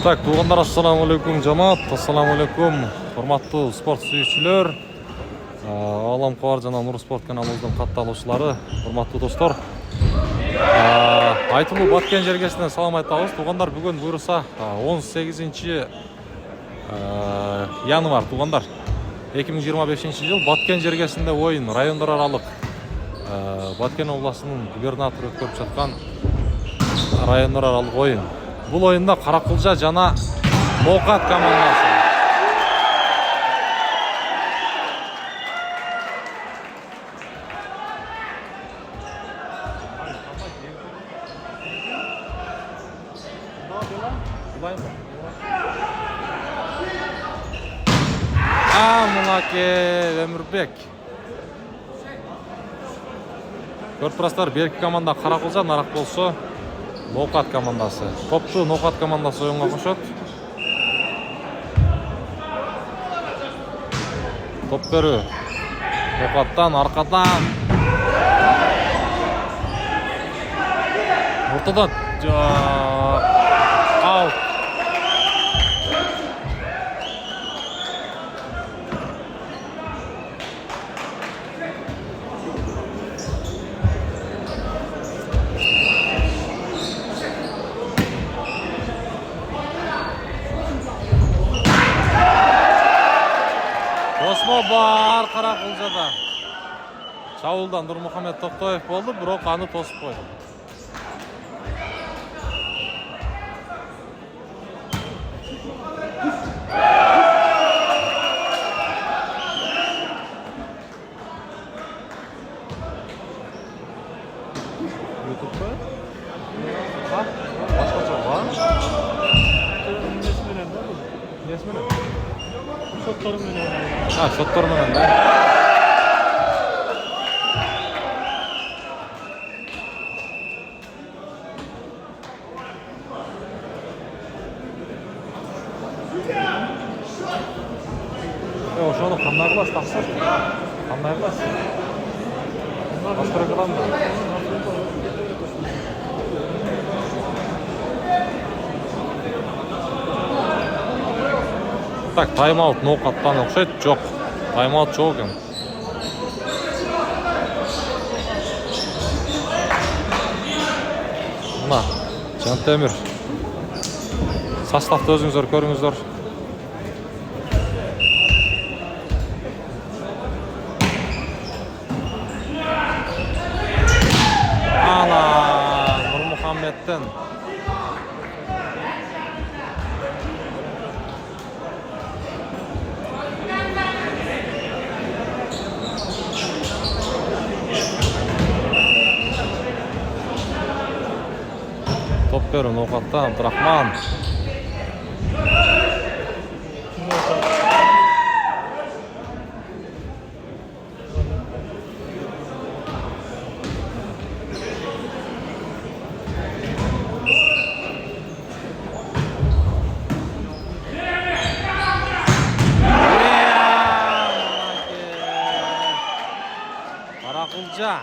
Так, туғандар, ассаламу алейкум жамаат, ассаламу алейкум форматтуу спорт сүйүүчүлөр, Алам Кабар жана Нур Спорт каналыбыздын катталуучулары, форматтуу достор. Айтылуу Баткен жергесинен салам айтабыз. Туғандар, бүгүн буйруса 18 январь туғандар 2025 жыл Баткен жергесинде оюн, райондар аралык Баткен областынын губернатору өткөрүп жаткан райондар аралык оюн. Бұл ойында Қарақұлжа жана Ноқат командасы. Мулаке Өмүрбек. Көртпірастар берки команда Қарақұлжа, нарақ болсо Ноқат командасы. Топту Ноқат командасы ойынға қошот. Топ беру. Ноқаттан, арқадан. Ортадан. Аут. Осмо бар Қарақұлжада. Шабуылдан Нурмухамед Токтоев болды, бирок аны тосуп койду. Ютубта? Башкача бар? Эмнеси менен? Шоттор менен. Шоттор менен да. Ошону кандай кыласыз таксыр? Кандай кыласыз? Башкара кыламбы? Так, тайм-аут Ноқаттан окшойт, жок. Тайм-аут жок экен. Мына, Жантемир. Составты өзүңүздөр көрүңүздөр. Ана, Нурмухамедден. Топ беру Ноқаттан, Абдрахман. Қарақұлжа.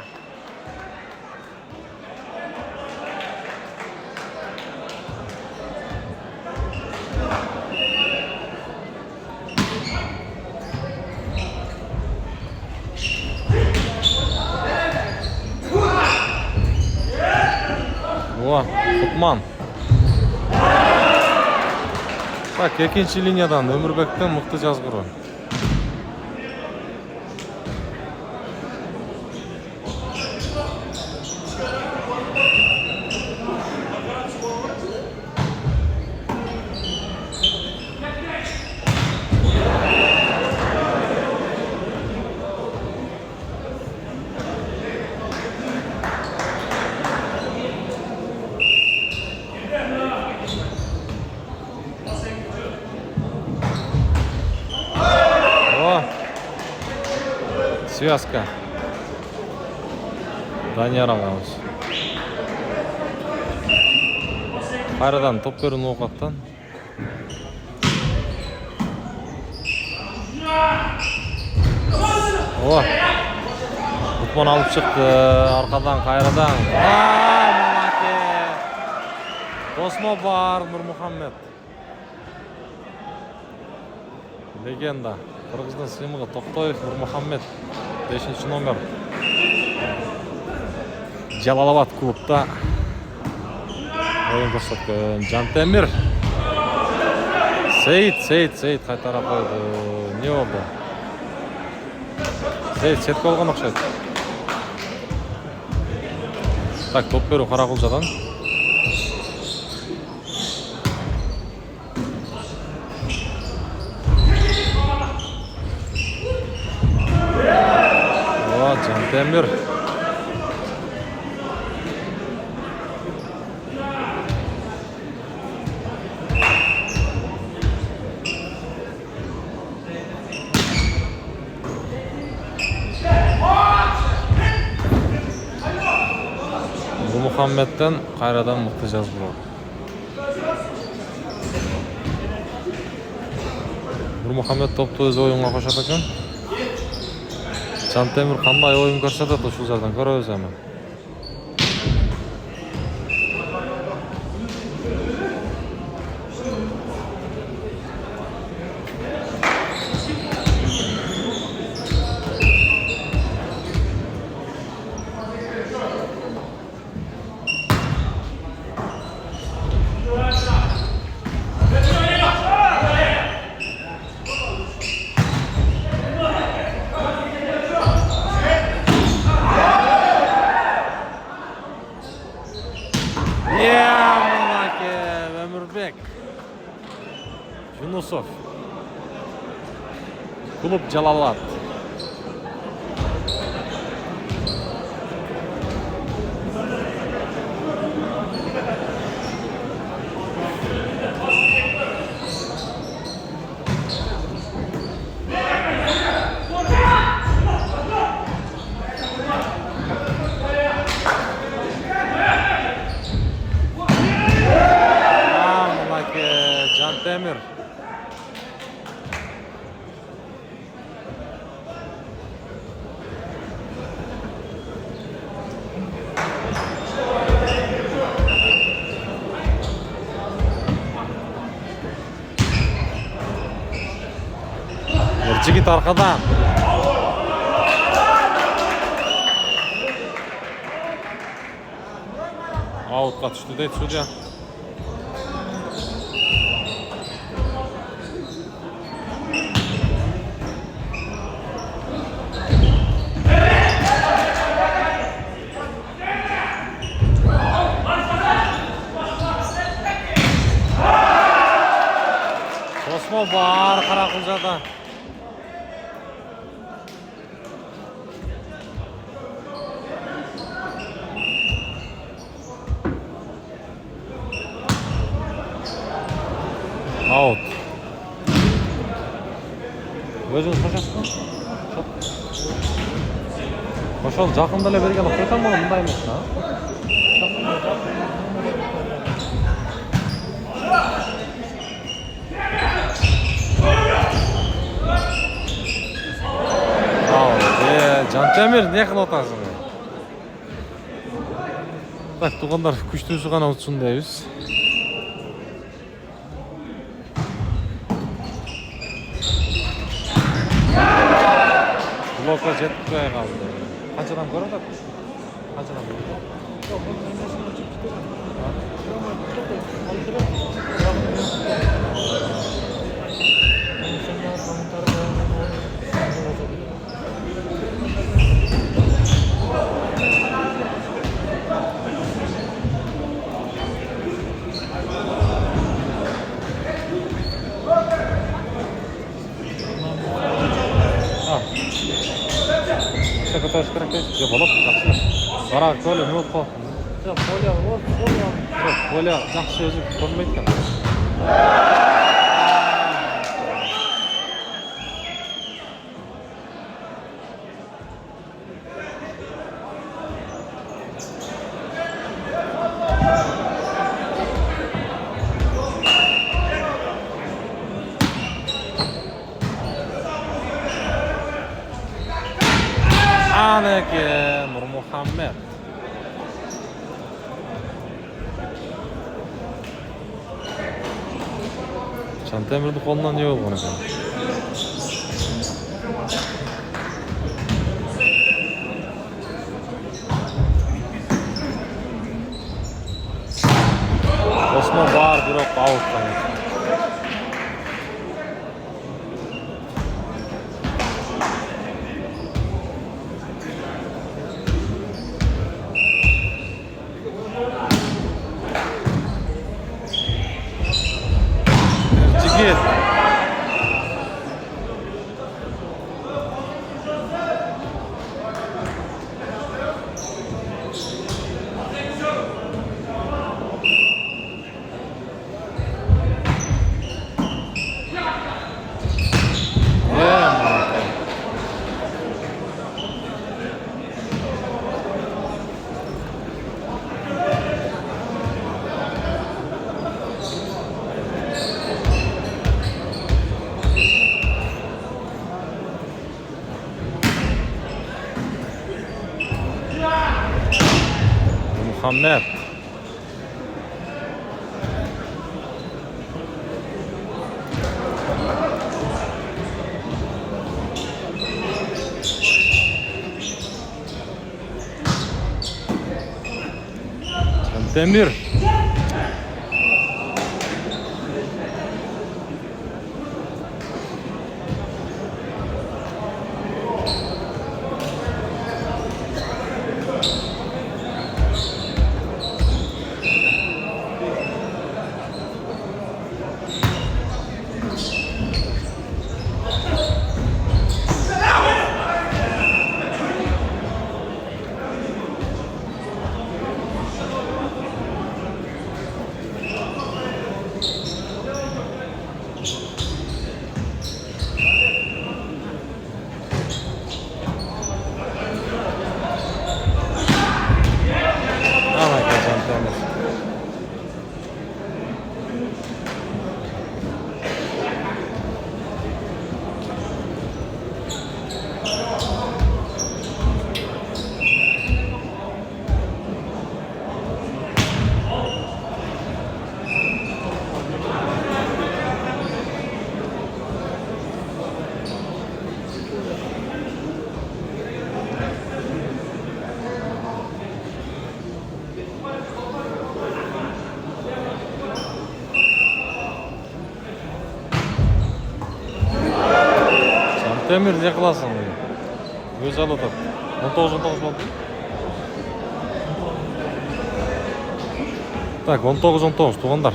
Кутман. Так, экинчи линиядан Өмүрбектен мыкты жазгыруу. Связка. Данияр ағамыз. Қайрадан топ беру Ноқаттан. Кутман алып шықты. Арқадан, қайрадан. Малаке. Досмо бар Нурмухамед. Легенда. Кыргыздын сыймыгы Токтоев Нурмухаммед 5-номер. Жалалабад клубда ойын көрсөткөн. Жантемир. Сейит кайтара койду. Не болду? Сейит сетке болгон окшойт. Так, топ берүү Каракулжадан. Жантемир. Нурмухаммедден кайрадан мыкты жазбоо. Нурмухаммед топту өз оюнга кошот экен. Жантемир кандай оюн көрсөтөт ушул жерден көрөбүз эми. Юнусов. Клуб Жалалабад. Жантемир. Жигит аркадан. Аутка түштү дейт судья. Osmo бар Каракулжада. Аут. Өзүңүз кошосузбу? Ошол жакында эле берген окуйтам болом, мындай эмес да. Жантемир, не кылып атасың? Так, туугандар күчтүүсү гана утsun дейбиз. Блокка жетпей калды. Канчадан көрөт атат? Канчадан көрөт? Каташ керек дейсіз? Жоқ, болып, жақсы. Қара, Коля, не болып қалды? Жоқ, Коля жақсы өзі көрмейді екен. Анеке Нурмухаммед. Жантемирдин колунан не болгон экен? Osman бар, бирок аут. Жигит. Muhammed. Demir. Demir ne kılasın? Göz alıp 19 oldu. Так, 19 туғандар.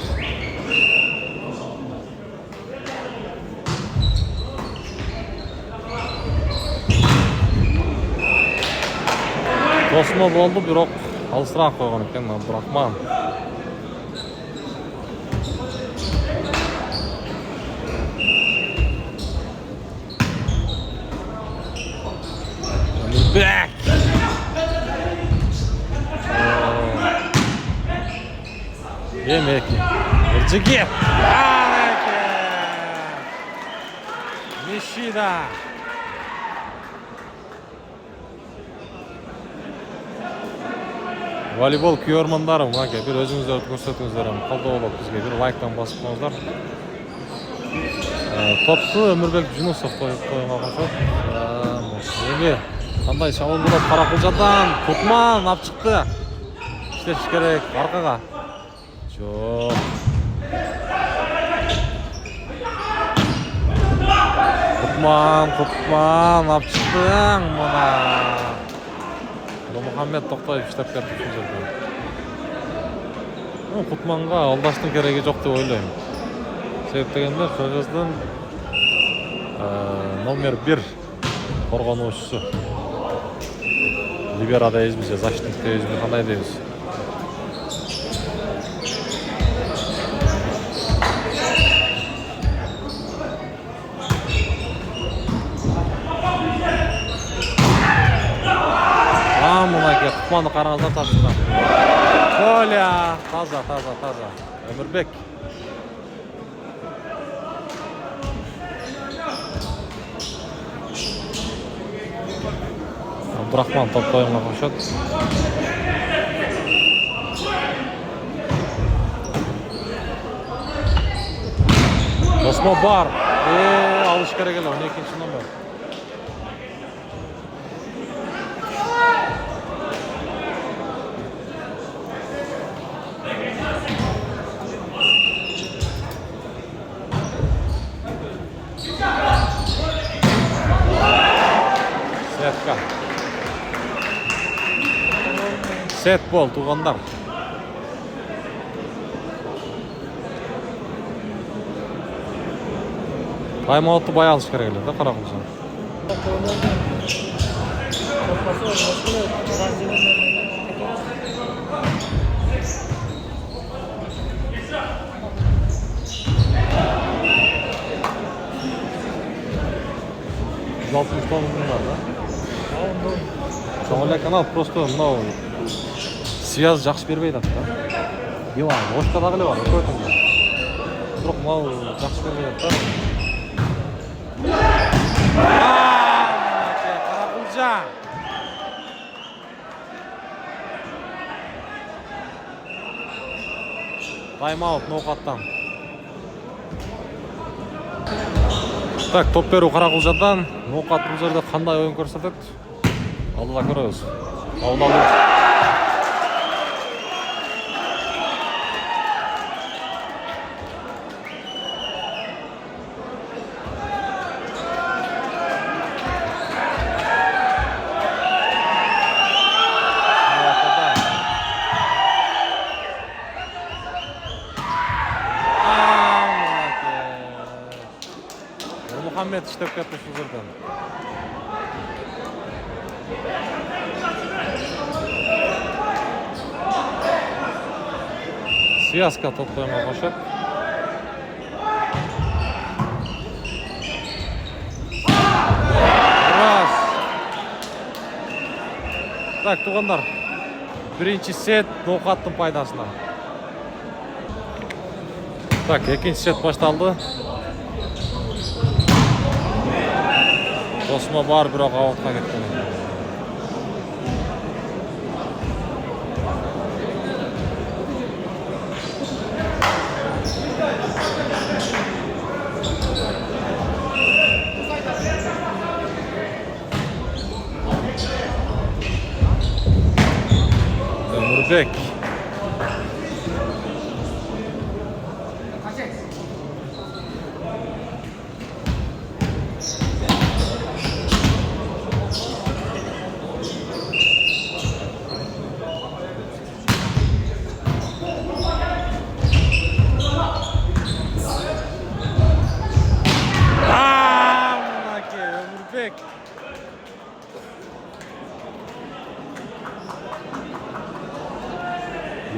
Тосма болды, бирок алысыраак койгон экен Абдурахман. Back. Yemek. Jigit. Nishida. Voleybol kuyarmandarım, aka, bir özüңүздөрдү көрсөтүңүздөр, колдоо болуп бизге бир лайктан басып коюңуздар. Топту Өмүрбек Жунусов койгон окшойт. Эми кандай шабуул болот Каракулжадан? Кутман ап чыкты. İşleş керек аркага. Жок. Кутман ап чыктың мына. Мухаммед Токтоев иштеп берди ушул жерде. Кутманга алдаштын кереги жок деп ойлойм. Себеп дегенде Кыргыздын номер 1 коргонуучусу. Либера дейбиз, защитник дейбиз, кандай дейбиз? Мынакей Кутманды караңыздар тапшырган. Коля, таза. Өмүрбек. Абдурахман топ коюнга кошот. Тосмо бар. алыш керек эле 12-номер. Сетка. Сет бол туғандар. Тайм-аутты бай алыш керек эле да, Каракулжан. Бар да. Чоң эле канал просто мынау связь жакшы бербей атат да. Диван, ошта дагы эле бар, өтөтүн. Бирок мынау жакшы бербей атат да. Каракулжан. Тайм-аут ноқаттан. Так, топ беру Каракулжандан. Ноқат бул жерде кандай оюн көрсөтөт? Алдыда көрөбүз. Алдалыбыз. Muhammed işlep ketmiş bu жерден. Связка топтойма кошот. Раз. Так, туғандар. Биринчи сет ноқаттын пайдасына. Так, экинчи сет башталды. Осма бар, бирок аутка кеткен. Ömürbek.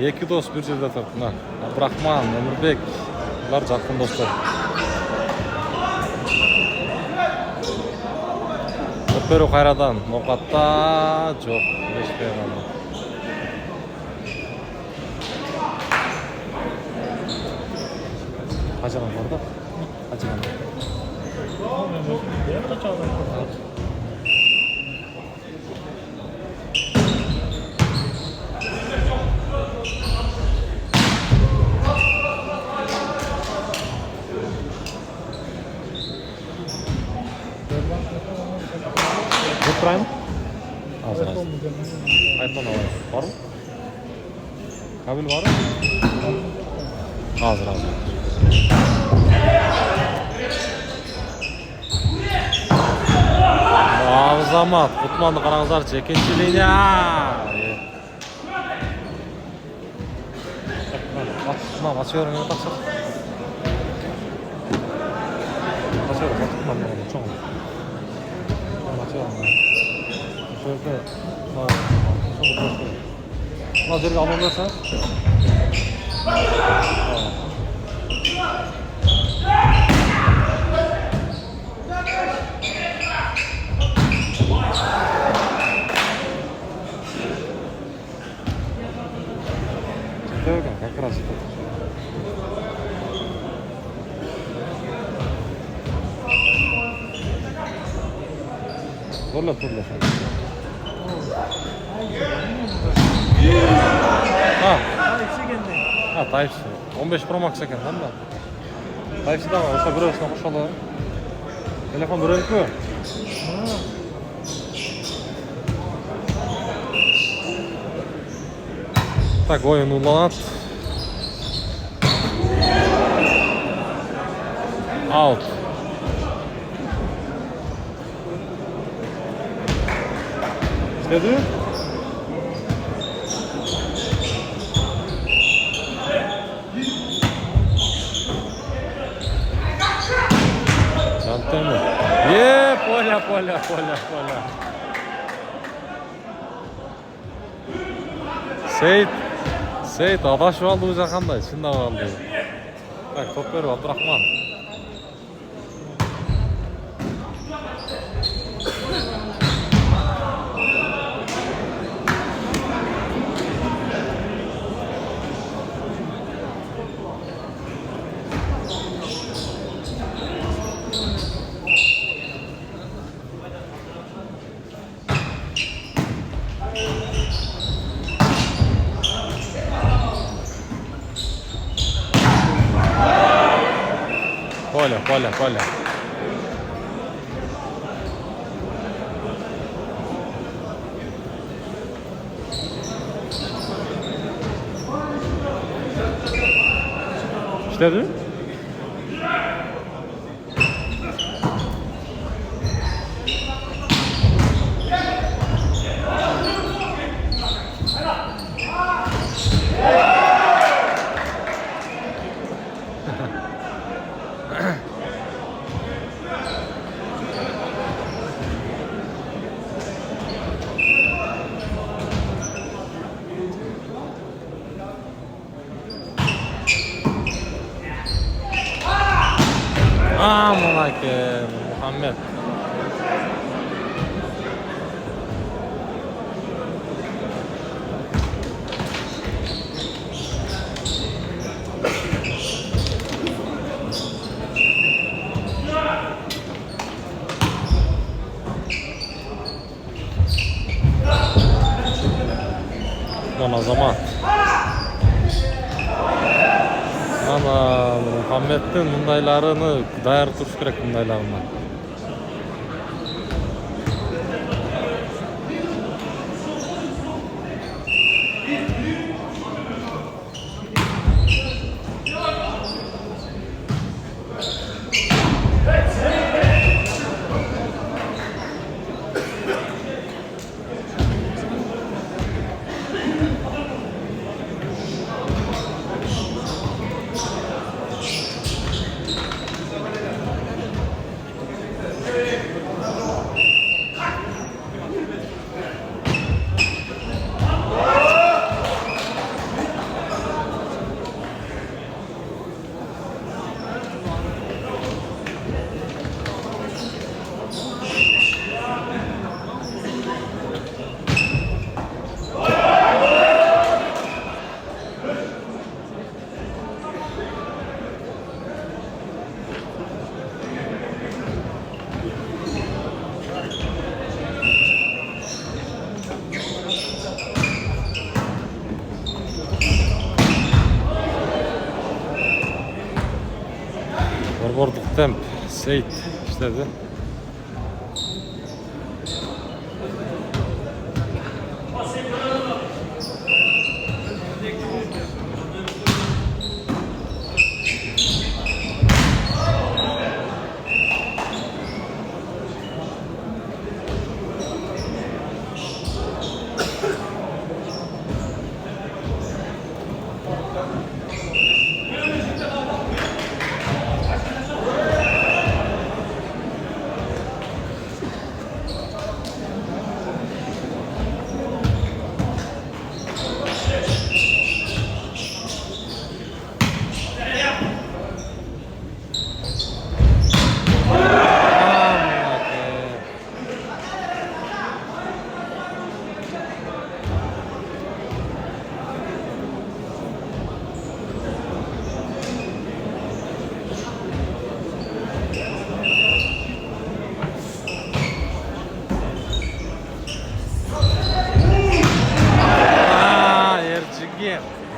Эки дос бир жерде турат. Мына Абдрахман, Өмүрбек. Булар жакын достор. Топ кайрадан ноқатта жок, эчпей калды. Качан бар да? Качан. Прайм? Азыр. Айфон алайын. Барбы? Кабель барбы? Азыр. Азамат, Кутманды караңыздарчы, экинчи линия. Мач бериңер таксыр. Мач бериңер, Кутман чоң. Şöyle Nazır'ı almalıysan как раз Turla. Type-C. 15 Pro Max ekan da. Type-C da ошо бирөөсүнө кошоло. Telefon durayım mı? Так, oyun ulanat. Out. İşledi. Çantayı. Поля. Seyit adaş oldu bu jakanda, içinde oldu. Tak, top berip Abdurrahman. Поля. İşledi. Aman akım Muhammed. Bana zaman. Ana Muhammed'in bundaylarını dayar turuş gerek bundaylarına. Vurduk temp. Seyit işledi.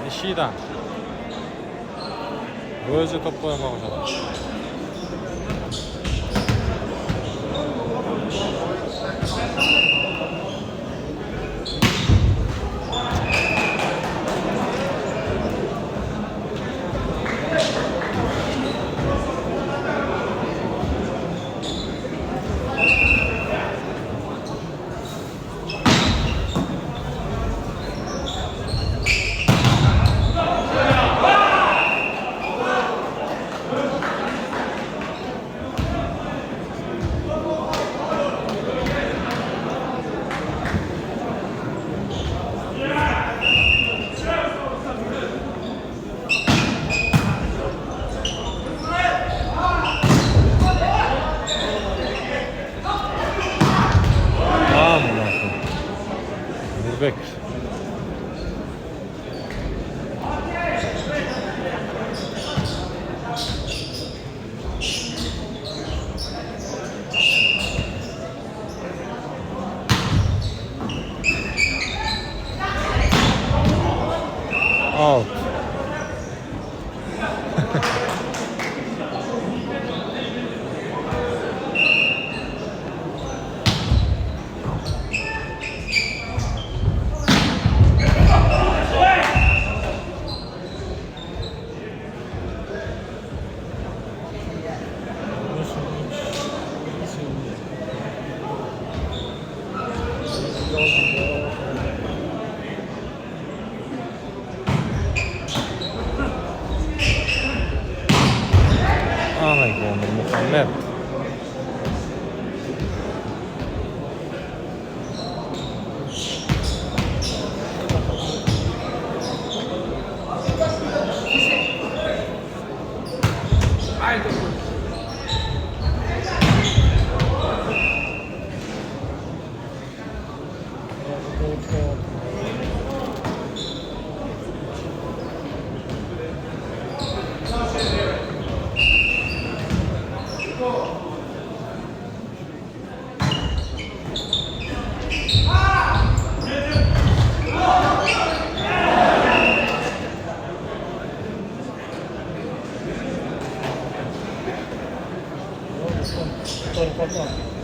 Nishida. O'zi top qo'ymoqchi. Тайм-аут. Ana ekan Muhammed.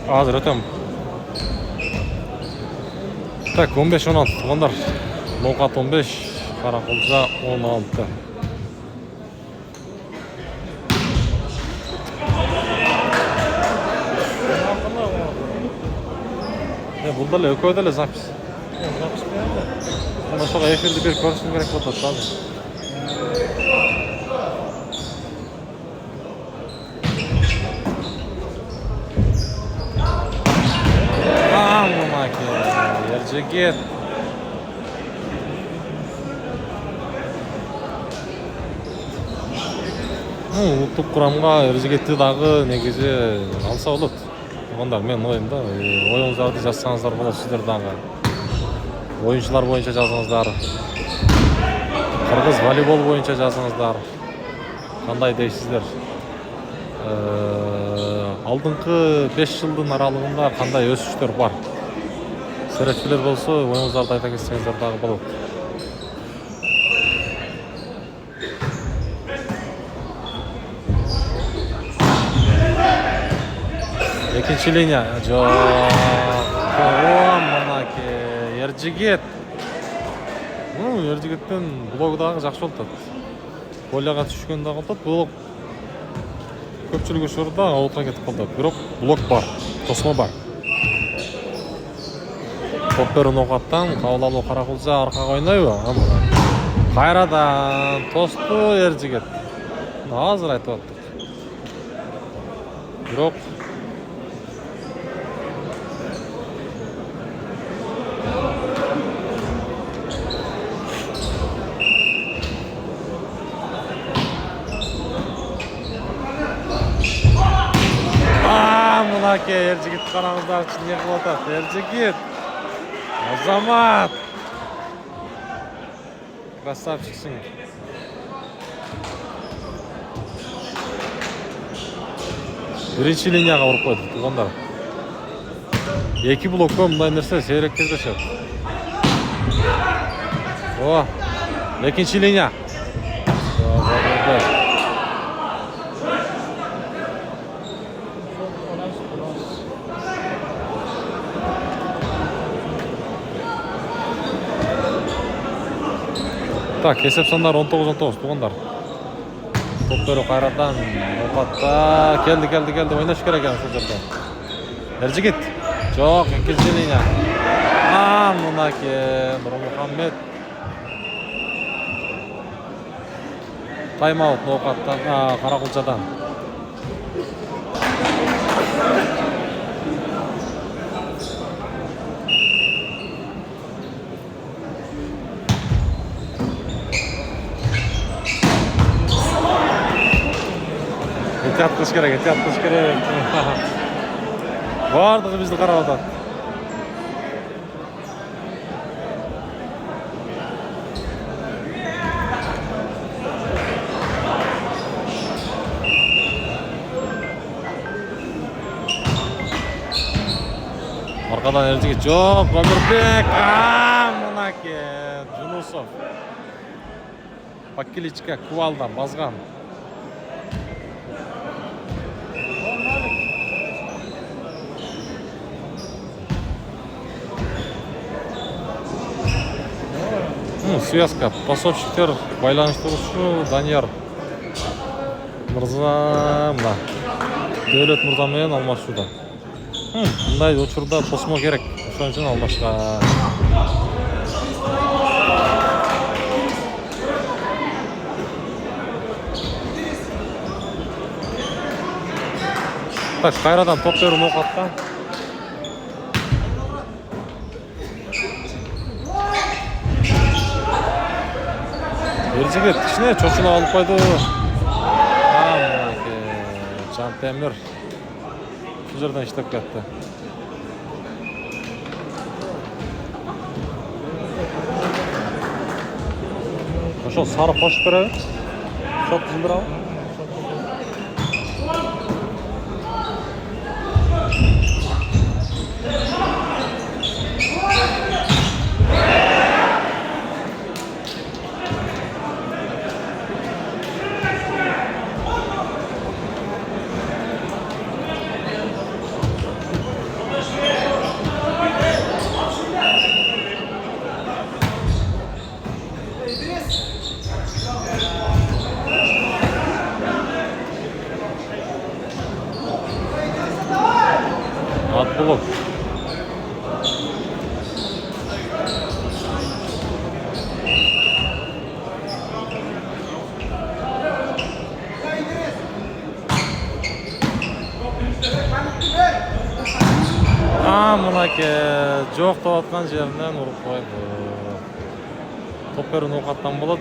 Hazır ötem. Так, 15-16 туғандар. Ноқат 15, Қарақұлжа 16. Бұл да өкөйді әлі запись. Бұны соға эфирді беріп көрсін керек болады қазір. Ержегет. Ұлттық құрамға Ержегетті дағы негізі алса болады. Ондар мен ойымда ойыңыздарды жазсаңыздар болады сіздер дағы. Ойыншылар бойынша жазыңыздар. Қырғыз волейбол бойынша жазыңыздар. Қандай дейсіздер? Алдыңғы 5 жылдың аралығында қандай өсіштер бар? Сәрәтшілер болса, ойыңыздарды айта кетсеңіздер дағы болады. Екінші линия. Ержегет. Ержегеттен блогдағы жақсы олтады. Поляға түшкендағы олтады. Блог көпчілігі шырда ауытқа кетіп қалды. Бірақ блог бар, тосма бар. Топпер ноқаттан қаулалу Қарақұлжа арқаға ойнайы. Қайрадан тосты Ержегет. Азыр айтып аттық. Бірақ Ержегет қараңыздар үшін не қылып атады? Ержегет! Азамат! Красавчиксің. Бірінші линияға ұрып қойды, туғандар. 2 блокқа мұндай нәрсе сейрек кездеседі. Екінші линия. Так, есеп сандар 19-19 туғандар. Топ беру қайрадан Ноқатта келді, ойнаш керек екен сол жерде. Ержегет. Жоқ, екінші линия. Мына Нұрмұхаммед. Тайм-аут Ноқаттан, Қарақұлжадан. Ehtiyat kış gerek. Vardığı bizde Karabağ'da. Arkadan Ержегет çok. Ömürbek. Mınaki. Junusov. Бакиличке Кувалдан базган. Связка. Пасовщиктер байланыштыруучу Данияр мырза мына Дөөлөт мырза менен алмашууда. Мындай учурда тосмо керек. Ошон үчүн алмашкан. Так, кайрадан топ берүү ноокатта. Жигит кичине чочулап алып койду. Жантемир ушул жерден иштеп кетти. Ошол сары кошуп береби? Шот жылдырабы? Atbuluk. Мынake жоқ деп аткан жеринен уруп койду. Топ берүү ноокаттан болот.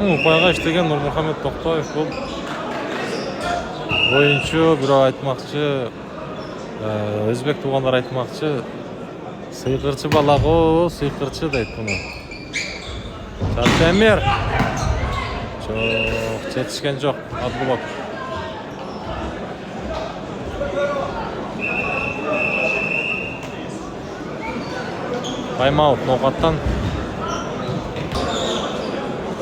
Упайга иштеген Нурмухамед Токтоев бул оюнчу, бирок айтмакчы, өзбек туугандар айтмакчы, сыйкырчы балагы, сыйкырчы дейт буну. Жантемир. Жок, жетишкен жок, Атбулок. Тайм-аут ноокаттан.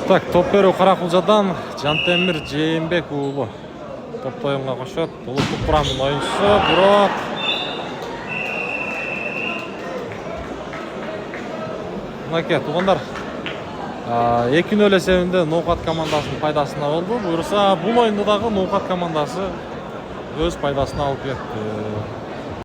Так, топ берүү Каракулжадан Жантемир Жээнбек уулу. Топ оюнга кошот. Улуттук курамдын оюнчусу, бирок мынакей туугандар 2-0 эсебинде Ноокат командасынын пайдасына болду. Буюрса, бул оюнда дагы Ноокат командасы өз пайдасына алып кетти.